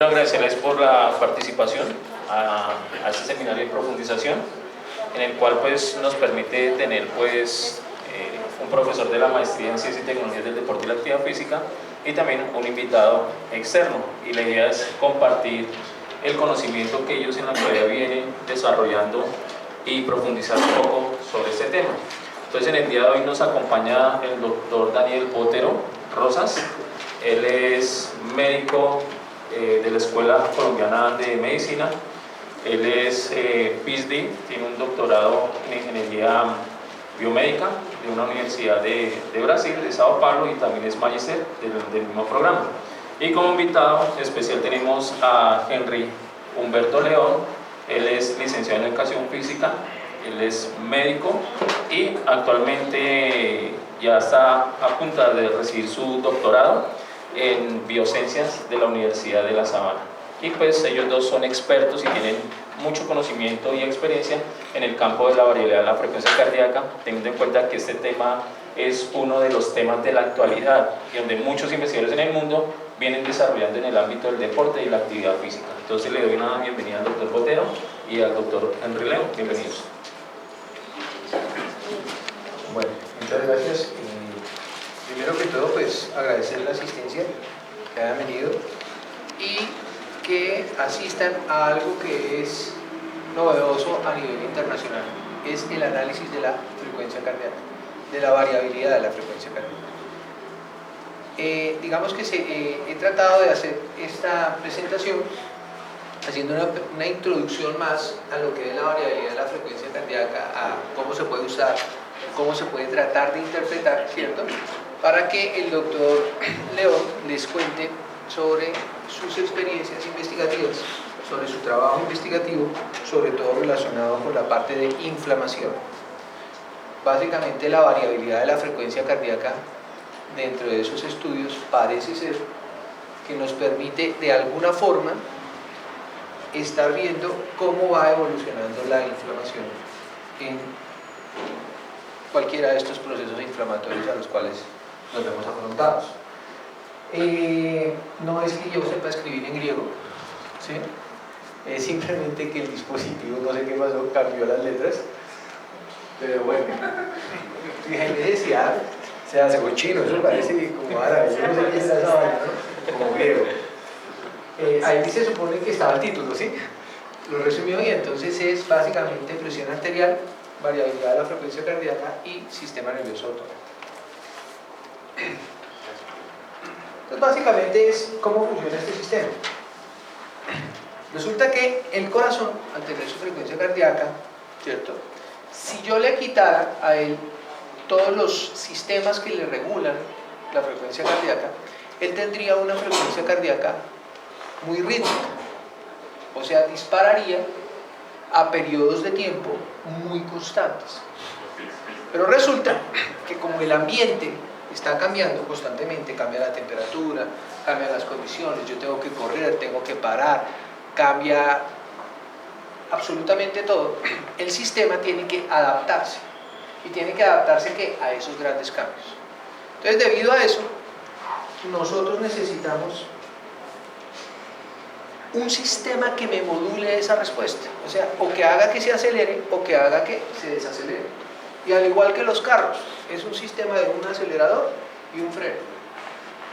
Agradecerles por la participación a este seminario de profundización, en el cual pues, nos permite tener un profesor de la maestría en Ciencias y Tecnologías del Deporte y la Actividad Física y también un invitado externo. Y la idea es compartir el conocimiento que ellos en la actualidad vienen desarrollando y profundizar un poco sobre este tema. Entonces, en el día de hoy nos acompaña el doctor Daniel Botero Rosas. Él es médico de la Escuela Colombiana de Medicina. Él es PhD, tiene un doctorado en Ingeniería Biomédica de una universidad de Brasil, de Sao Paulo, y también es magíster del mismo programa. Y como invitado especial tenemos a Henry Humberto León. Él es licenciado en Educación Física, él es médico y actualmente ya está a punto de recibir su doctorado en Biociencias de la Universidad de La Sabana. Y pues ellos dos son expertos y tienen mucho conocimiento y experiencia en el campo de la variabilidad de la frecuencia cardíaca, teniendo en cuenta que este tema es uno de los temas de la actualidad y donde muchos investigadores en el mundo vienen desarrollando en el ámbito del deporte y la actividad física. Entonces le doy una bienvenida al doctor Botero y al doctor Henry León. Bienvenidos. Bueno, muchas gracias. Primero que todo, pues agradecer la asistencia, que hayan venido y que asistan a algo que es novedoso a nivel internacional. Es el análisis de la frecuencia cardíaca, de la variabilidad de la frecuencia cardíaca. Digamos que he tratado de hacer esta presentación haciendo una introducción más a lo que es la variabilidad de la frecuencia cardíaca, a cómo se puede usar, cómo se puede tratar de interpretar, ¿cierto?, para que el doctor León les cuente sobre sus experiencias investigativas, sobre su trabajo investigativo, sobre todo relacionado con la parte de inflamación. Básicamente la variabilidad de la frecuencia cardíaca dentro de esos estudios parece ser que nos permite de alguna forma estar viendo cómo va evolucionando la inflamación en cualquiera de estos procesos inflamatorios a los cuales nos vemos afrontados. No es que yo sepa escribir en griego, ¿sí? Es simplemente que el dispositivo, no sé qué pasó, cambió las letras, pero bueno, en vez de decir se hace chino, eso parece como árabe, yo no sé qué es esa vaina, ¿no? Como griego. Ahí se supone que estaba el título, ¿sí? Lo resumió y entonces es básicamente presión arterial, variabilidad de la frecuencia cardíaca y sistema nervioso autónomo. Entonces básicamente es cómo funciona este sistema. Resulta que el corazón, al tener su frecuencia cardíaca, ¿cierto?, si yo le quitara a él todos los sistemas que le regulan la frecuencia cardíaca, él tendría una frecuencia cardíaca muy rítmica, o sea, dispararía a periodos de tiempo muy constantes. Pero resulta que como el ambiente está cambiando constantemente, cambia la temperatura, cambian las condiciones, yo tengo que correr, tengo que parar, cambia absolutamente todo, el sistema tiene que adaptarse. Y tiene que adaptarse ¿qué? A esos grandes cambios. Entonces, debido a eso, nosotros necesitamos un sistema que me module esa respuesta, o sea, o que haga que se acelere o que haga que se desacelere. Y al igual que los carros, es un sistema de un acelerador y un freno.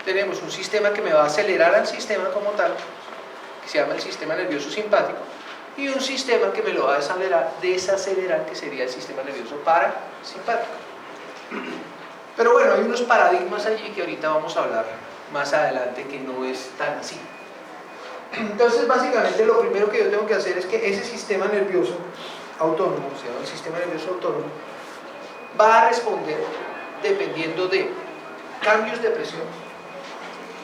Tenemos un sistema que me va a acelerar al sistema como tal, que se llama el sistema nervioso simpático, y un sistema que me lo va a desacelerar, que sería el sistema nervioso parasimpático. Pero bueno, hay unos paradigmas allí que ahorita vamos a hablar más adelante que no es tan así. Entonces, básicamente lo primero que yo tengo que hacer es que ese sistema nervioso autónomo, se llama el sistema nervioso autónomo, va a responder dependiendo de cambios de presión.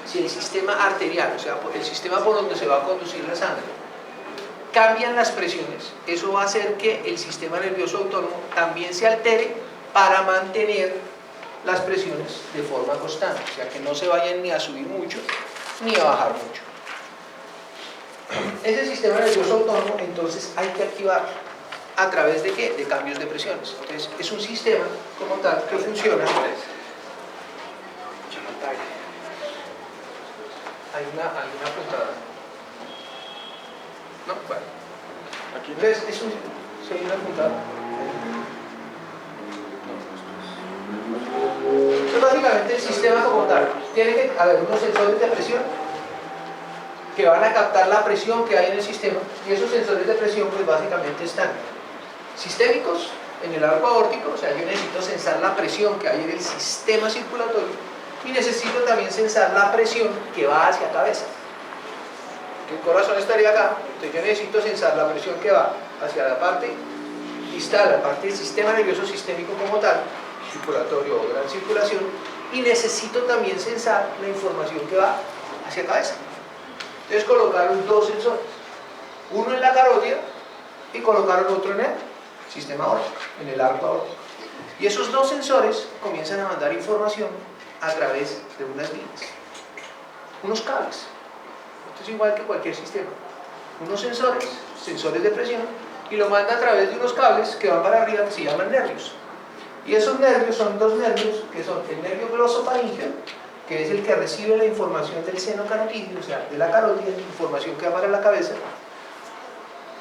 Si el sistema arterial, o sea, el sistema por donde se va a conducir la sangre, cambian las presiones, eso va a hacer que el sistema nervioso autónomo también se altere para mantener las presiones de forma constante, o sea, que no se vayan ni a subir mucho ni a bajar mucho. Ese sistema nervioso autónomo entonces hay que activarlo a través de ¿qué? De cambios de presiones. Entonces es un sistema como tal que funciona. Hay una puntada. ¿No? Bueno. Aquí. Entonces, eso soy una apuntado. Entonces, básicamente el sistema como tal tiene que haber unos sensores de presión que van a captar la presión que hay en el sistema, y esos sensores de presión pues básicamente están sistémicos en el arco aórtico, o sea, yo necesito sensar la presión que hay en el sistema circulatorio y necesito también sensar la presión que va hacia cabeza. Que el corazón estaría acá, entonces yo necesito sensar la presión que va hacia la parte distal, la parte del sistema nervioso sistémico como tal, circulatorio o gran circulación, y necesito también sensar la información que va hacia cabeza. Entonces colocaron dos sensores, uno en la carótida y colocaron otro en el sistema aórtico, en el arco aórtico. Y esos dos sensores comienzan a mandar información a través de unas líneas, unos cables. Esto es igual que cualquier sistema. Unos sensores, sensores de presión, y lo manda a través de unos cables que van para arriba que se llaman nervios. Y esos nervios son dos nervios que son el nervio glosofaríngeo, que es el que recibe la información del seno carotídeo, o sea, de la carótida, información que va para la cabeza,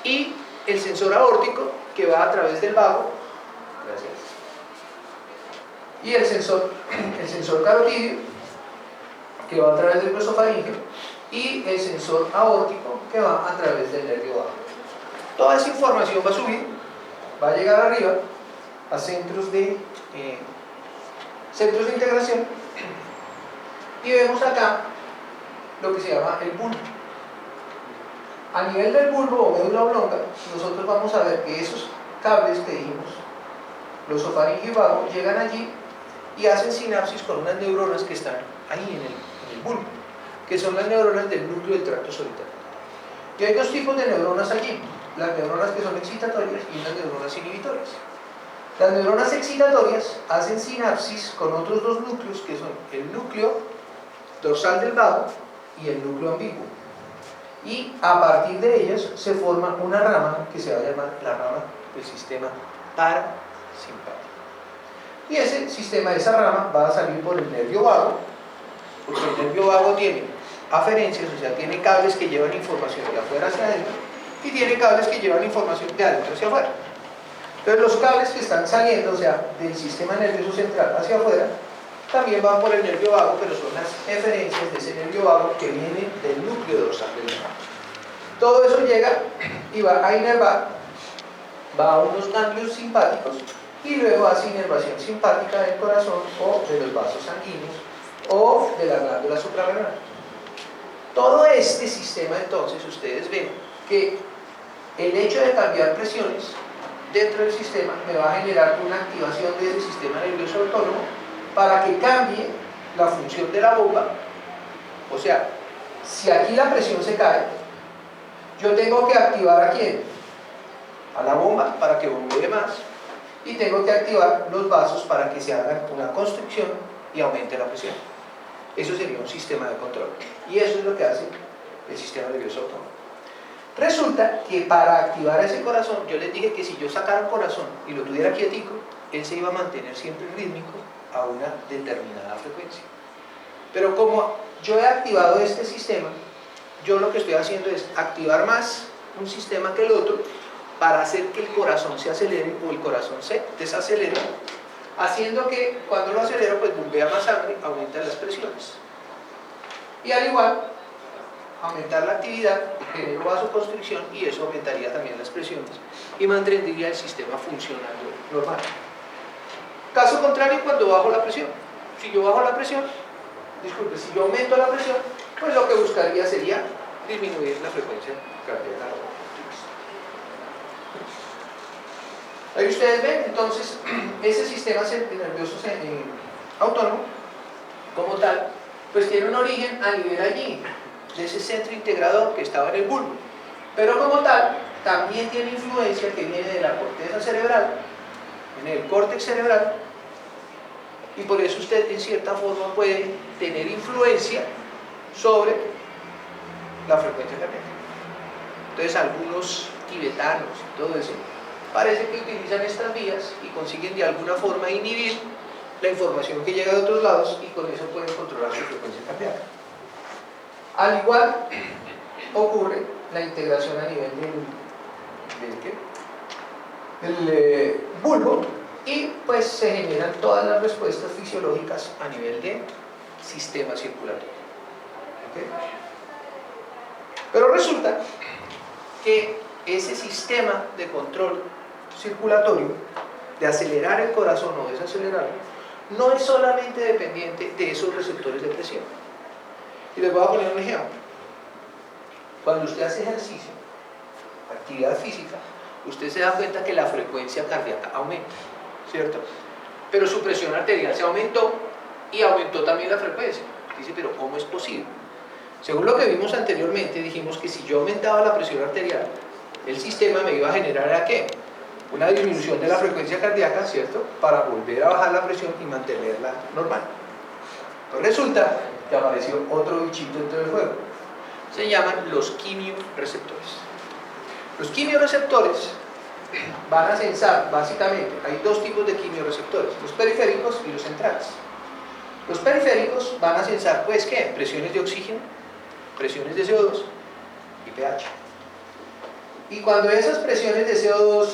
y el sensor aórtico, que va a través del vago, gracias, y el sensor carotídeo, que va a través del glosofaríngeo, y el sensor aórtico, que va a través del nervio vago. Toda esa información va a subir, va a llegar arriba a centros de integración, y vemos acá lo que se llama el bulbo. A nivel del bulbo o médula oblonga, nosotros vamos a ver que esos cables que dijimos, glosofaríngeo y vago, llegan allí y hacen sinapsis con unas neuronas que están ahí en el bulbo, que son las neuronas del núcleo del tracto solitario. Y hay dos tipos de neuronas allí, las neuronas que son excitatorias y las neuronas inhibitorias. Las neuronas excitatorias hacen sinapsis con otros dos núcleos, que son el núcleo dorsal del vago y el núcleo ambiguo. Y a partir de ellas se forma una rama que se va a llamar la rama del sistema parasimpático. Y esa rama va a salir por el nervio vago, porque el nervio vago tiene aferencias, o sea, tiene cables que llevan información de afuera hacia adentro y tiene cables que llevan información de adentro hacia afuera. Entonces los cables que están saliendo, o sea, del sistema nervioso central hacia afuera, también van por el nervio vago, pero son las eferencias de ese nervio vago que viene del núcleo dorsal del vago. Todo eso llega y va a inervar, va a unos ganglios simpáticos y luego hace inervación simpática del corazón o de los vasos sanguíneos o de la glándula suprarrenal. Todo este sistema, entonces, ustedes ven que el hecho de cambiar presiones dentro del sistema me va a generar una activación del sistema nervioso autónomo para que cambie la función de la bomba. O sea, si aquí la presión se cae, yo tengo que activar ¿a quién? A la bomba para que bombee más, y tengo que activar los vasos para que se haga una constricción y aumente la presión. Eso sería un sistema de control, y eso es lo que hace el sistema nervioso autónomo. Resulta que para activar ese corazón, yo les dije que si yo sacara un corazón y lo tuviera quietico, él se iba a mantener siempre rítmico a una determinada frecuencia. Pero como yo he activado este sistema, yo lo que estoy haciendo es activar más un sistema que el otro para hacer que el corazón se acelere o el corazón se desacelere, haciendo que cuando lo acelero pues bombea más sangre, aumentan las presiones. Y al igual, aumentar la actividad, genero vasoconstricción y eso aumentaría también las presiones y mantendría el sistema funcionando normal. Caso contrario, cuando bajo la presión. Si yo bajo la presión, disculpe, si yo aumento la presión, pues lo que buscaría sería disminuir la frecuencia cardíaca. Ahí ustedes ven, entonces, ese sistema nervioso autónomo, como tal, pues tiene un origen a nivel allí, de ese centro integrador que estaba en el bulbo. Pero como tal, también tiene influencia que viene de la corteza cerebral, en el córtex cerebral, y por eso usted en cierta forma puede tener influencia sobre la frecuencia cardíaca. Entonces algunos tibetanos y todo eso parece que utilizan estas vías y consiguen de alguna forma inhibir la información que llega de otros lados y con eso pueden controlar su frecuencia cardíaca. Al igual ocurre la integración a nivel del bulbo y pues se generan todas las respuestas fisiológicas a nivel de sistema circulatorio. ¿Okay? Pero resulta que ese sistema de control circulatorio, de acelerar el corazón o desacelerarlo, no es solamente dependiente de esos receptores de presión. Y les voy a poner un ejemplo. Cuando usted hace ejercicio, actividad física, usted se da cuenta que la frecuencia cardíaca aumenta, ¿cierto? Pero su presión arterial se aumentó y aumentó también la frecuencia. Dice, pero ¿cómo es posible? Según lo que vimos anteriormente, dijimos que si yo aumentaba la presión arterial, el sistema me iba a generar ¿a qué? Una disminución de la frecuencia cardíaca, ¿cierto? Para volver a bajar la presión y mantenerla normal. Entonces resulta que apareció otro bichito dentro del juego. Se llaman los quimioreceptores. Los quimioreceptores van a sensar, básicamente, hay dos tipos de quimioreceptores, los periféricos y los centrales. Los periféricos van a sensar, pues, ¿qué? Presiones de oxígeno, presiones de CO2 y pH. Y cuando esas presiones de CO2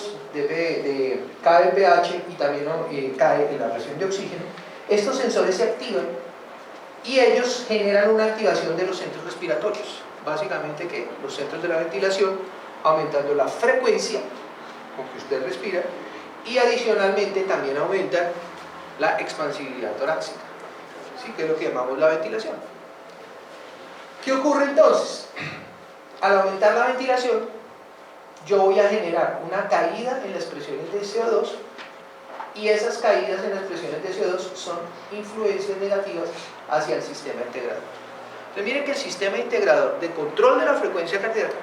cae el pH y también cae en la presión de oxígeno, estos sensores se activan y ellos generan una activación de los centros respiratorios. Básicamente, ¿qué? Los centros de la ventilación, aumentando la frecuencia con que usted respira y adicionalmente también aumentan la expansibilidad torácica, ¿sí? Que es lo que llamamos la ventilación. ¿Qué ocurre entonces? Al aumentar la ventilación, yo voy a generar una caída en las presiones de CO2 y esas caídas en las presiones de CO2 son influencias negativas hacia el sistema integrador. Entonces miren que el sistema integrador de control de la frecuencia cardíaca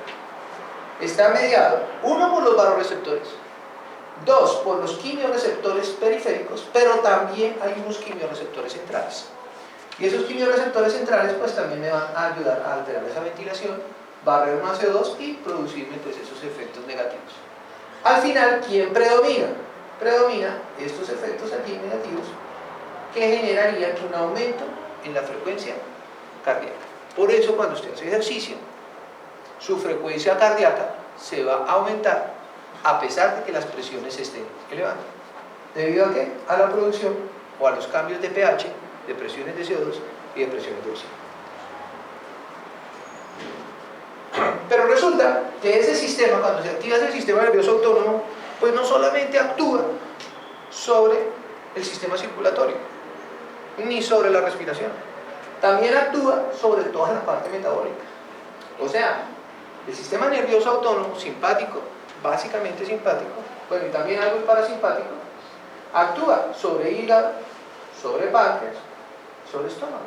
está mediado, uno, por los vasoreceptores, dos, por los quimioreceptores periféricos, pero también hay unos quimioreceptores centrales. Y esos quimioreceptores centrales pues también me van a ayudar a alterar esa ventilación, barrer más CO2 y producirme pues esos efectos negativos. Al final, ¿quién predomina? Predomina estos efectos aquí negativos que generarían un aumento en la frecuencia cardíaca. Por eso cuando usted hace ejercicio, su frecuencia cardíaca se va a aumentar a pesar de que las presiones se estén elevando. ¿Debido a qué? A la producción o a los cambios de pH, de presiones de CO2 y de presiones de oxígeno. Pero resulta que ese sistema, cuando se activa ese sistema nervioso autónomo, pues no solamente actúa sobre el sistema circulatorio, ni sobre la respiración, también actúa sobre toda la parte metabólica. O sea, el sistema nervioso autónomo, simpático, básicamente simpático, bueno, y también algo parasimpático, actúa sobre hígado, sobre páncreas, sobre estómago.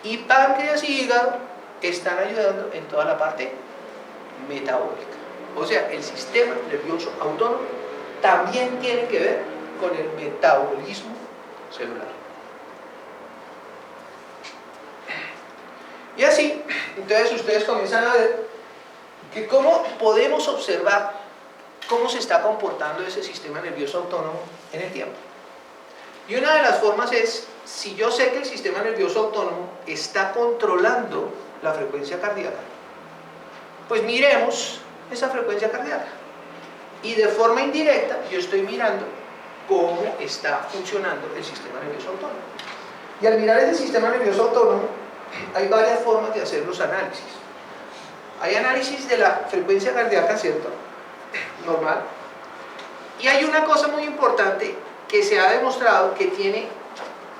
Y páncreas y hígado están ayudando en toda la parte metabólica. O sea, el sistema nervioso autónomo también tiene que ver con el metabolismo celular. Y así, entonces ustedes comienzan a ver que cómo podemos observar cómo se está comportando ese sistema nervioso autónomo en el tiempo. Y una de las formas es, si yo sé que el sistema nervioso autónomo está controlando la frecuencia cardíaca, pues miremos esa frecuencia cardíaca. Y de forma indirecta, yo estoy mirando cómo está funcionando el sistema nervioso autónomo. Y al mirar ese sistema nervioso autónomo, hay varias formas de hacer los análisis. Hay análisis de la frecuencia cardíaca, ¿cierto? Normal. Y hay una cosa muy importante que se ha demostrado que tiene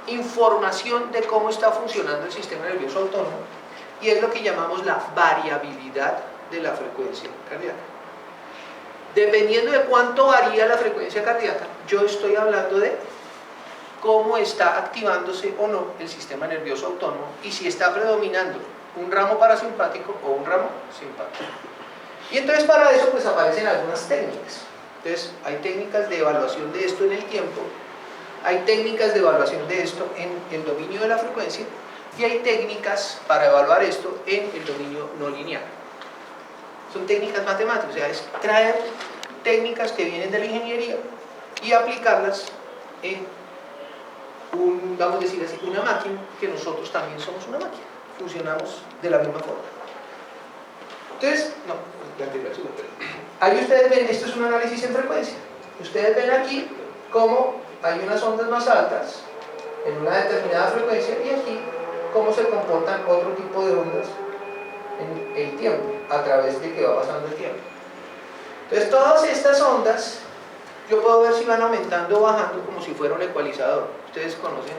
información de cómo está funcionando el sistema nervioso autónomo, y es lo que llamamos la variabilidad de la frecuencia cardíaca. Dependiendo de cuánto varía la frecuencia cardíaca, yo estoy hablando de cómo está activándose o no el sistema nervioso autónomo y si está predominando un ramo parasimpático o un ramo simpático. Y entonces para eso pues aparecen algunas técnicas. Entonces hay técnicas de evaluación de esto en el tiempo, hay técnicas de evaluación de esto en el dominio de la frecuencia y hay técnicas para evaluar esto en el dominio no lineal. Son técnicas matemáticas, o sea, es traer técnicas que vienen de la ingeniería y aplicarlas en vamos a decir así, una máquina, que nosotros también somos una máquina, funcionamos de la misma forma. Entonces, no, ahí ustedes ven, esto es un análisis en frecuencia. Ustedes ven aquí cómo hay unas ondas más altas en una determinada frecuencia y aquí cómo se comportan otro tipo de ondas en el tiempo, a través de que va pasando el tiempo. Entonces todas estas ondas, yo puedo ver si van aumentando o bajando como si fuera un ecualizador. Ustedes conocen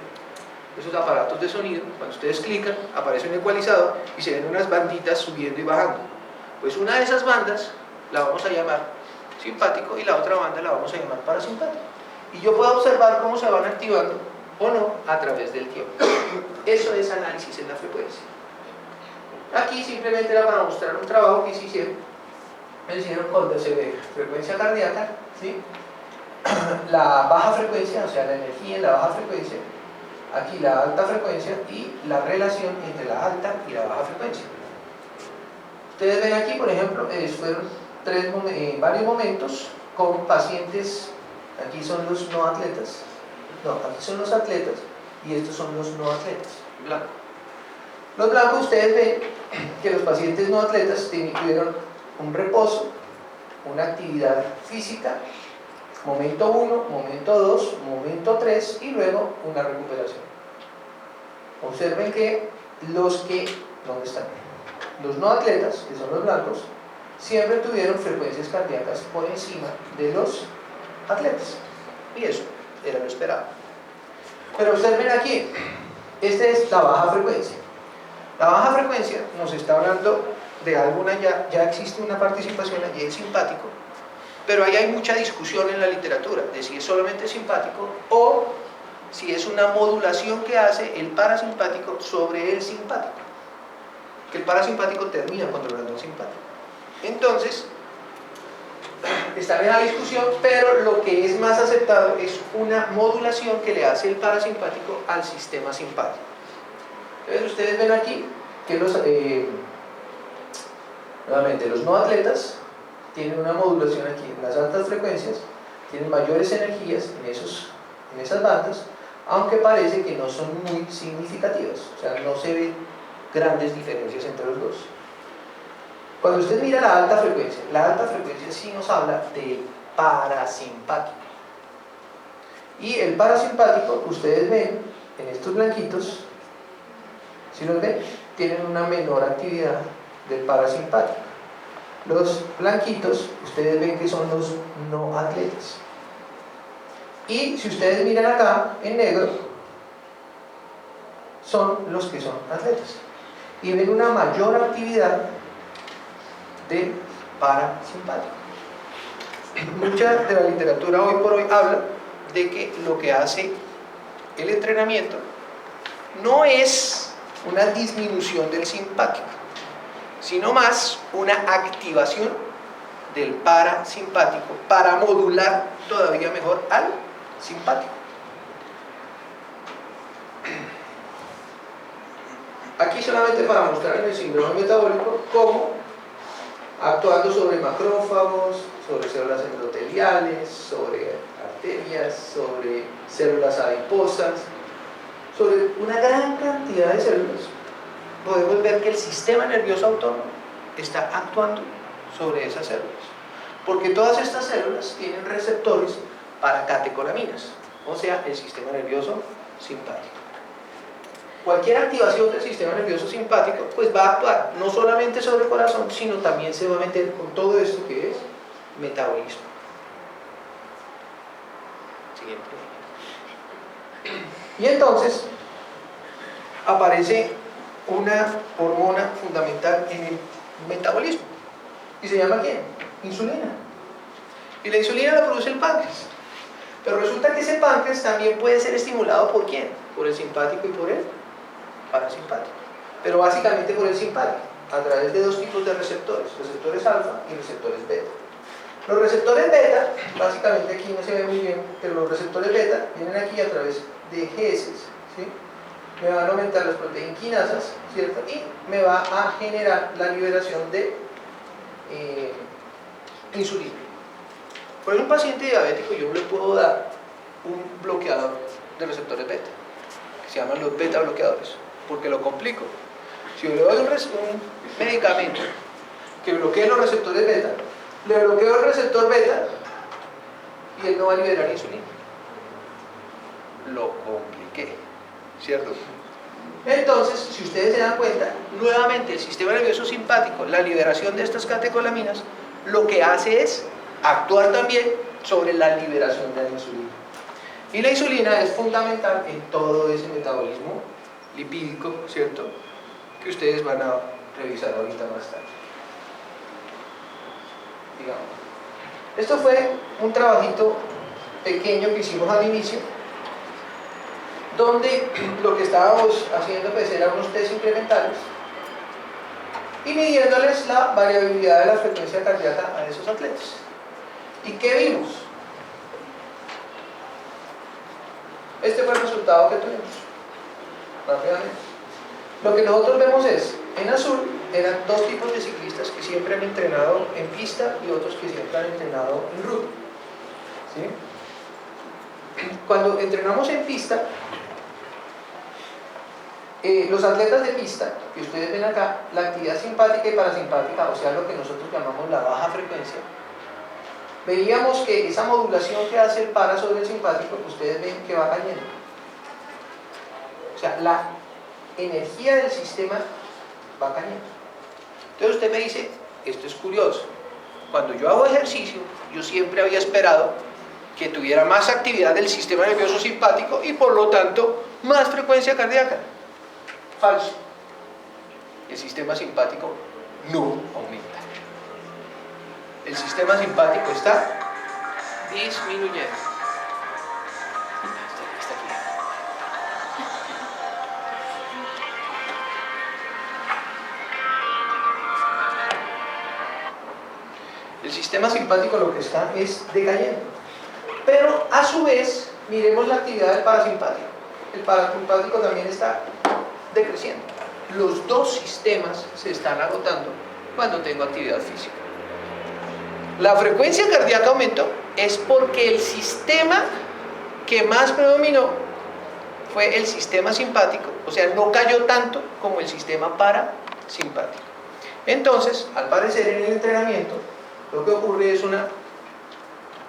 esos aparatos de sonido, cuando ustedes clican, aparece un ecualizador y se ven unas banditas subiendo y bajando. Pues una de esas bandas la vamos a llamar simpático y la otra banda la vamos a llamar parasimpático. Y yo puedo observar cómo se van activando o no a través del tiempo. Eso es análisis en la frecuencia. Aquí simplemente era para mostrar un trabajo que se hicieron cuando se ve frecuencia cardíaca, ¿sí? La baja frecuencia, o sea, la energía en la baja frecuencia, aquí la alta frecuencia y la relación entre la alta y la baja frecuencia. Ustedes ven aquí, por ejemplo, fueron varios momentos con pacientes. Aquí son los no atletas, no, aquí son los atletas y estos son los no atletas, blanco. Los blancos, ustedes ven que los pacientes no atletas tuvieron un reposo, una actividad física, momento 1, momento 2, momento 3 y luego una recuperación. Observen que ¿dónde están? Los no atletas, que son los blancos, siempre tuvieron frecuencias cardíacas por encima de los atletas. Y eso era lo esperado. Pero observen aquí, esta es la baja frecuencia. La baja frecuencia nos está hablando de alguna, ya existe una participación allí en simpático, pero ahí hay mucha discusión en la literatura de si es solamente simpático o si es una modulación que hace el parasimpático sobre el simpático, que el parasimpático termina controlando el simpático. Entonces, está en la discusión, pero lo que es más aceptado es una modulación que le hace el parasimpático al sistema simpático. Entonces ustedes ven aquí que nuevamente los no atletas tienen una modulación aquí en las altas frecuencias, tienen mayores energías en esas bandas, aunque parece que no son muy significativas, o sea, no se ven grandes diferencias entre los dos. Cuando usted mira la alta frecuencia sí nos habla del parasimpático. Y el parasimpático, ustedes ven en estos blanquitos, si los ven, tienen una menor actividad del parasimpático. Los blanquitos, ustedes ven que son los no atletas. Y si ustedes miran acá, en negro, son los que son atletas. Y ven una mayor actividad del parasimpático. Mucha de la literatura hoy por hoy habla de que lo que hace el entrenamiento no es una disminución del simpático, sino más una activación del parasimpático para modular todavía mejor al simpático. Aquí solamente para mostrar en el síndrome metabólico cómo, actuando sobre macrófagos, sobre células endoteliales, sobre arterias, sobre células adiposas, sobre una gran cantidad de células, podemos ver que el sistema nervioso autónomo está actuando sobre esas células, porque todas estas células tienen receptores para catecolaminas, o sea, el sistema nervioso simpático. Cualquier activación del sistema nervioso simpático pues va a actuar no solamente sobre el corazón, sino también se va a meter con todo esto que es metabolismo. Siguiente. Y entonces aparece una hormona fundamental en el metabolismo y se llama ¿quién? Insulina. Y la insulina la produce el páncreas, pero resulta que ese páncreas también puede ser estimulado ¿por quién? Por el simpático y por el parasimpático, pero básicamente por el simpático a través de dos tipos de receptores, receptores alfa y receptores beta. Los receptores beta, básicamente aquí no se ve muy bien, pero los receptores beta vienen aquí a través de GS, ¿sí? Me van a aumentar las proteinquinasas, ¿cierto? Y me va a generar la liberación de insulina. Por un paciente diabético yo le puedo dar un bloqueador de receptores beta, que se llaman los beta bloqueadores, porque lo complico. Si yo le doy un medicamento que bloquee los receptores beta, le bloqueo el receptor beta y él no va a liberar insulina. Lo compliqué, ¿cierto? Entonces, si ustedes se dan cuenta, nuevamente el sistema nervioso simpático, la liberación de estas catecolaminas, lo que hace es actuar también sobre la liberación de la insulina. Y la insulina es fundamental en todo ese metabolismo lipídico, ¿cierto?, que ustedes van a revisar ahorita más tarde. Digamos. Esto fue un trabajito pequeño que hicimos al inicio, donde lo que estábamos haciendo pues eran unos test incrementales y midiéndoles la variabilidad de la frecuencia cardíaca a esos atletas. ¿Y qué vimos? Este fue el resultado que tuvimos. Rápidamente. Lo que nosotros vemos es, en azul, eran dos tipos de ciclistas que siempre han entrenado en pista y otros que siempre han entrenado en ruta. ¿Sí? Cuando entrenamos en pista, los atletas de pista, que ustedes ven acá, la actividad simpática y parasimpática, o sea, lo que nosotros llamamos la baja frecuencia, veíamos que esa modulación que hace el para sobre el simpático, ustedes ven que va cayendo. O sea, la energía del sistema va cayendo. Entonces usted me dice, esto es curioso, cuando yo hago ejercicio, yo siempre había esperado que tuviera más actividad del sistema nervioso simpático y por lo tanto más frecuencia cardíaca. Falso. El sistema simpático no aumenta. El sistema simpático está disminuyendo. Está aquí. El sistema simpático lo que está es decayendo. Pero a su vez, miremos la actividad del parasimpático. El parasimpático también está decreciendo. Los dos sistemas se están agotando cuando tengo actividad física. La frecuencia cardíaca aumentó es porque el sistema que más predominó fue el sistema simpático, o sea, no cayó tanto como el sistema parasimpático. Entonces, al parecer en el entrenamiento, lo que ocurre es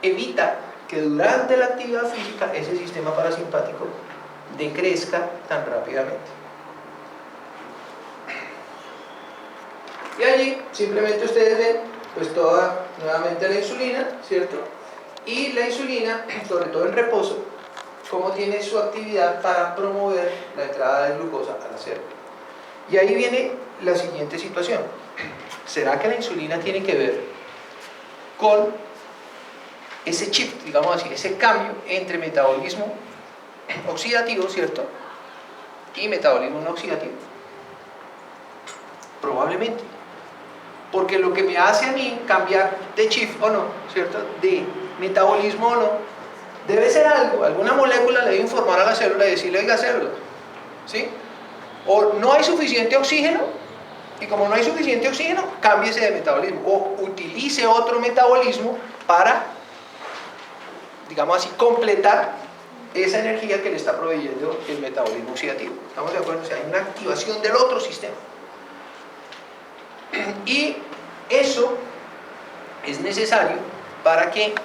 evita que durante la actividad física ese sistema parasimpático decrezca tan rápidamente. Y allí simplemente ustedes ven pues nuevamente la insulina, ¿cierto? Y la insulina, sobre todo en reposo, cómo tiene su actividad para promover la entrada de glucosa a la célula. Y ahí viene la siguiente situación. ¿Será que la insulina tiene que ver con ese shift, digamos así, ese cambio entre metabolismo oxidativo, ¿cierto?, y metabolismo no oxidativo? Probablemente. Porque lo que me hace a mí cambiar de shift o no, ¿cierto?, de metabolismo o no, debe ser algo, alguna molécula le debe informar a la célula y decirle, oiga célula, ¿sí? O no hay suficiente oxígeno, y como no hay suficiente oxígeno, cámbiese de metabolismo, o utilice otro metabolismo para, digamos así, completar esa energía que le está proveyendo el metabolismo oxidativo. ¿Estamos de acuerdo? O sea, hay una activación del otro sistema. Y eso es necesario para que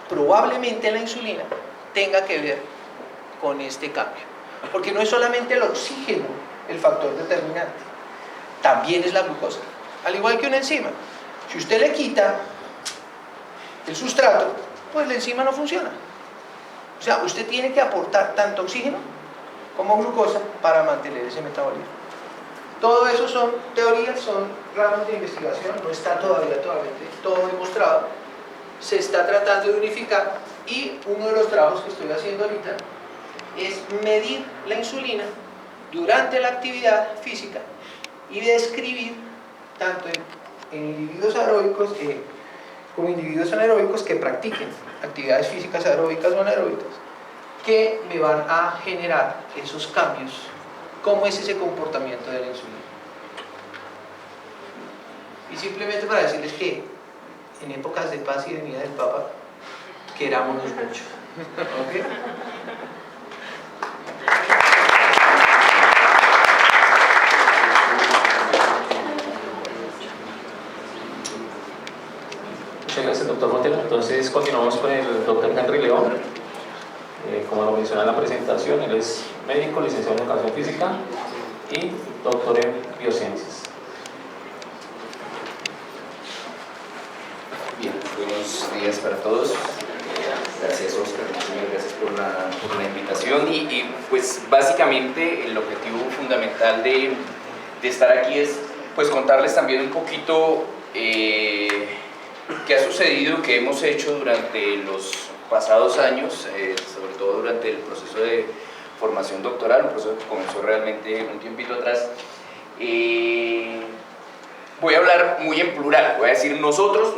probablemente la insulina tenga que ver con este cambio. Porque no es solamente el oxígeno el factor determinante, también es la glucosa. Al igual que una enzima. Si usted le quita el sustrato, pues la enzima no funciona. O sea, usted tiene que aportar tanto oxígeno como glucosa para mantener ese metabolismo. Todo eso son teorías, son ramas de investigación, no está todavía totalmente todo demostrado. Se está tratando de unificar y uno de los trabajos que estoy haciendo ahorita es medir la insulina durante la actividad física y describir tanto en individuos aeróbicos como individuos anaeróbicos que practiquen actividades físicas aeróbicas o anaeróbicas que me van a generar esos cambios. ¿Cómo es ese comportamiento de la insulina? Y simplemente para decirles que en épocas de paz y venida del Papa querámonos mucho. ¿Ok? Muchas gracias, doctor Montero. Entonces continuamos con el doctor Henry León. Como lo mencioné en la presentación, él es médico, licenciado en educación física y doctor en biociencias. Bien, buenos días para todos. Gracias, Oscar, muchas gracias por la invitación y pues básicamente el objetivo fundamental de estar aquí es pues contarles también un poquito qué ha sucedido, qué hemos hecho durante los pasados años, sobre todo durante el proceso de formación doctoral, un proceso que comenzó realmente un tiempito atrás. Voy a hablar muy en plural, voy a decir nosotros,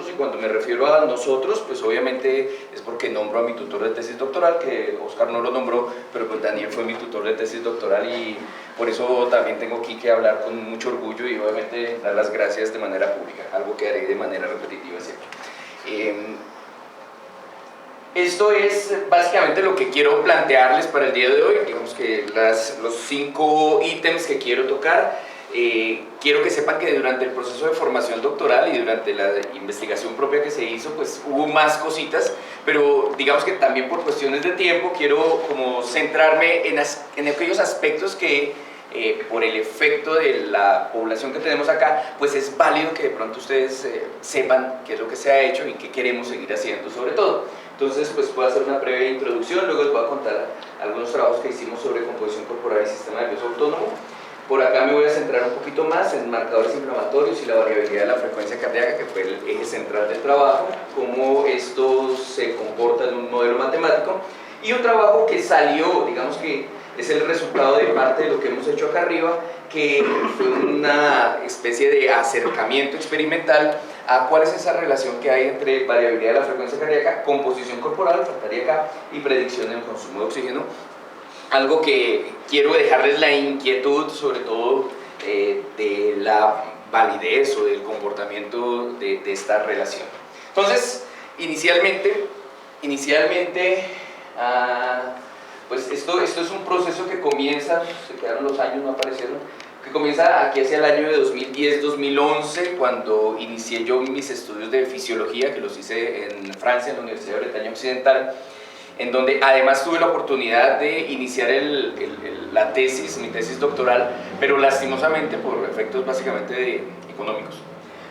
y cuando me refiero a nosotros, pues obviamente es porque nombro a mi tutor de tesis doctoral, que Oscar no lo nombró, pero pues Daniel fue mi tutor de tesis doctoral y por eso también tengo aquí que hablar con mucho orgullo y obviamente dar las gracias de manera pública, algo que haré de manera repetitiva siempre. Esto es básicamente lo que quiero plantearles para el día de hoy, digamos que los 5 ítems que quiero tocar. Quiero que sepan que durante el proceso de formación doctoral y durante la investigación propia que se hizo, pues hubo más cositas, pero digamos que también por cuestiones de tiempo quiero como centrarme en aquellos aspectos que por el efecto de la población que tenemos acá, pues es válido que de pronto ustedes sepan qué es lo que se ha hecho y qué queremos seguir haciendo sobre todo. Entonces, pues voy a hacer una breve introducción, luego les voy a contar algunos trabajos que hicimos sobre composición corporal y sistema nervioso autónomo. Por acá me voy a centrar un poquito más en marcadores inflamatorios y la variabilidad de la frecuencia cardíaca, que fue el eje central del trabajo, cómo esto se comporta en un modelo matemático, y un trabajo que salió, digamos que es el resultado de parte de lo que hemos hecho acá arriba, que fue una especie de acercamiento experimental a cuál es esa relación que hay entre variabilidad de la frecuencia cardíaca, composición corporal, faltaría acá, y predicción del consumo de oxígeno. Algo que quiero dejarles la inquietud, sobre todo de la validez o del comportamiento de esta relación. Entonces, inicialmente pues esto es un proceso que comienza, se quedaron los años, no aparecieron, que comienza aquí hacia el año de 2010-2011, cuando inicié yo mis estudios de fisiología, que los hice en Francia, en la Universidad de Bretaña Occidental, en donde además tuve la oportunidad de iniciar mi tesis doctoral, pero lastimosamente por efectos básicamente económicos.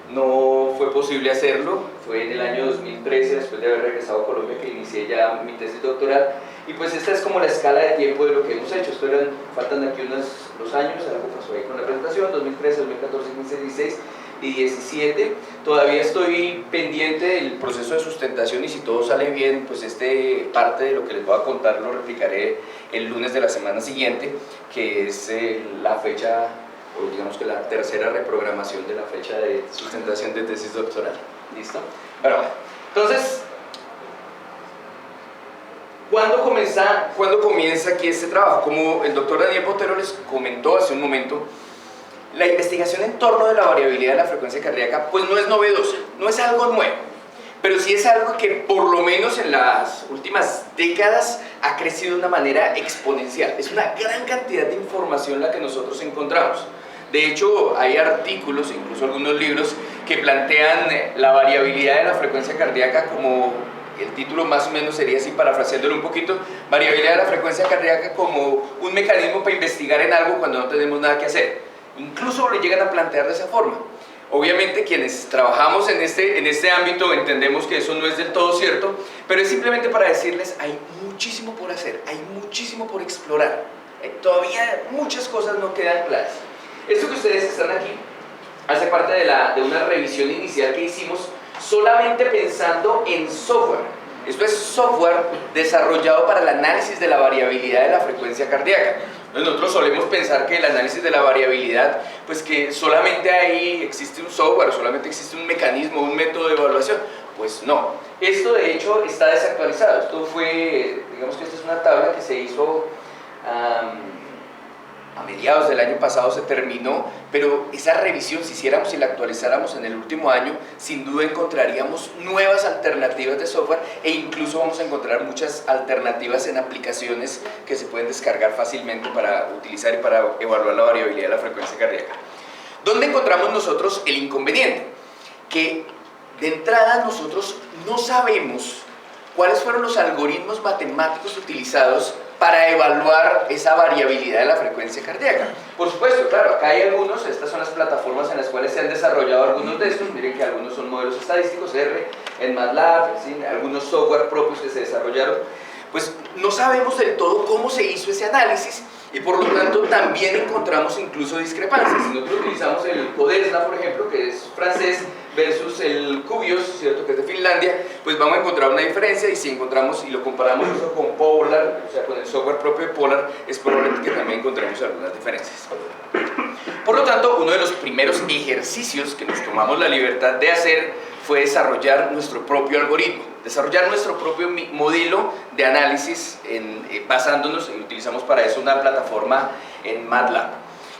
No fue posible hacerlo, fue en el año 2013, después de haber regresado a Colombia, que inicié ya mi tesis doctoral, y pues esta es como la escala de tiempo de lo que hemos hecho. Faltan aquí los años, algo pasó ahí con la presentación, 2013, 2014, 2015, 2016 y 2017. Todavía estoy pendiente del proceso de sustentación y si todo sale bien, pues parte de lo que les voy a contar lo replicaré el lunes de la semana siguiente, que es la fecha, o digamos que la tercera reprogramación de la fecha de sustentación de tesis doctoral. ¿Listo? Bueno, entonces, ¿cuándo comienza aquí este trabajo? Como el doctor Daniel Botero les comentó hace un momento, la investigación en torno de la variabilidad de la frecuencia cardíaca pues no es novedosa, no es algo nuevo, pero sí es algo que por lo menos en las últimas décadas ha crecido de una manera exponencial. Es una gran cantidad de información la que nosotros encontramos. De hecho, hay artículos, incluso algunos libros, que plantean la variabilidad de la frecuencia cardíaca como, el título más o menos sería así, parafraseándolo un poquito, variabilidad de la frecuencia cardíaca como un mecanismo para investigar en algo cuando no tenemos nada que hacer. Incluso lo llegan a plantear de esa forma. Obviamente quienes trabajamos en este ámbito entendemos que eso no es del todo cierto, pero es simplemente para decirles, hay muchísimo por hacer, hay muchísimo por explorar. Todavía muchas cosas no quedan claras. Esto que ustedes están aquí hace parte de una revisión inicial que hicimos solamente pensando en software. Esto es software desarrollado para el análisis de la variabilidad de la frecuencia cardíaca. Nosotros solemos pensar que el análisis de la variabilidad, pues que solamente ahí existe un software, solamente existe un mecanismo, un método de evaluación. Pues no, esto de hecho está desactualizado. Esto fue, digamos que esta es una tabla que se hizo a mediados del año pasado, se terminó, pero esa revisión, si hiciéramos y la actualizáramos en el último año, sin duda encontraríamos nuevas alternativas de software e incluso vamos a encontrar muchas alternativas en aplicaciones que se pueden descargar fácilmente para utilizar y para evaluar la variabilidad de la frecuencia cardíaca. ¿Dónde encontramos nosotros el inconveniente? Que De entrada nosotros no sabemos cuáles fueron los algoritmos matemáticos utilizados para evaluar esa variabilidad de la frecuencia cardíaca. Por supuesto, claro, acá hay algunos, estas son las plataformas en las cuales se han desarrollado algunos de estos, miren que algunos son modelos estadísticos, R, en MATLAB, ¿sí? Algunos software propios que se desarrollaron. Pues no sabemos del todo cómo se hizo ese análisis y por lo tanto también encontramos incluso discrepancias. Si nosotros utilizamos el Codesna, por ejemplo, que es francés, versus el Cuvios, ¿cierto?, que es de Finlandia, pues vamos a encontrar una diferencia, y si encontramos y lo comparamos eso con Polar, o sea, con el software propio de Polar, es probable que también encontremos algunas diferencias. Por lo tanto, uno de los primeros ejercicios que nos tomamos la libertad de hacer fue desarrollar nuestro propio algoritmo, desarrollar nuestro propio modelo de análisis basándonos, y utilizamos para eso una plataforma en MATLAB.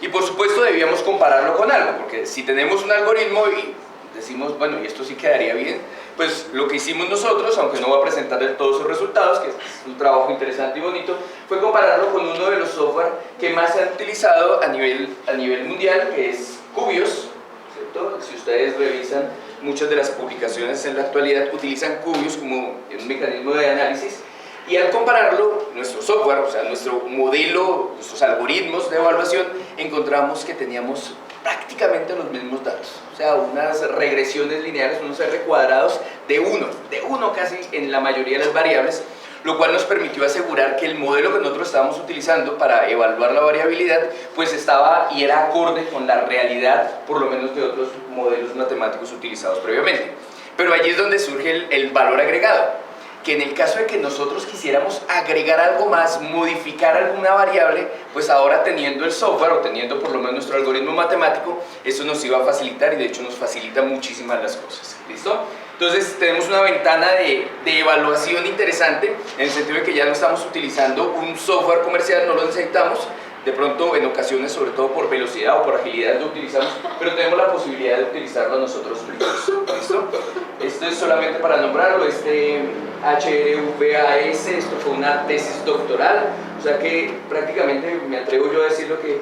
Y por supuesto debíamos compararlo con algo, porque si tenemos un algoritmo y decimos, bueno, y esto sí quedaría bien, pues lo que hicimos nosotros, aunque no voy a presentar del todo sus resultados, que es un trabajo interesante y bonito, fue compararlo con uno de los software que más se han utilizado a nivel mundial, que es Cuvios, ¿cierto? Si ustedes revisan, muchas de las publicaciones en la actualidad utilizan Cuvios como un mecanismo de análisis, y al compararlo, nuestro software, o sea, nuestro modelo, nuestros algoritmos de evaluación, encontramos que teníamos prácticamente los mismos datos, o sea, unas regresiones lineales, unos R cuadrados de uno casi en la mayoría de las variables, lo cual nos permitió asegurar que el modelo que nosotros estábamos utilizando para evaluar la variabilidad, pues estaba y era acorde con la realidad, por lo menos de otros modelos matemáticos utilizados previamente. Pero allí es donde surge el valor agregado, que en el caso de que nosotros quisiéramos agregar algo más, modificar alguna variable, pues ahora teniendo el software o teniendo por lo menos nuestro algoritmo matemático, eso nos iba a facilitar, y de hecho nos facilita muchísimas las cosas. ¿Listo? Entonces tenemos una ventana de evaluación interesante, en el sentido de que ya no estamos utilizando un software comercial, no lo necesitamos. De pronto, en ocasiones, sobre todo por velocidad o por agilidad, lo utilizamos, pero tenemos la posibilidad de utilizarlo nosotros mismos. ¿Listo? Esto es solamente para nombrarlo, HRVAS, esto fue una tesis doctoral, o sea que prácticamente me atrevo yo a decir lo que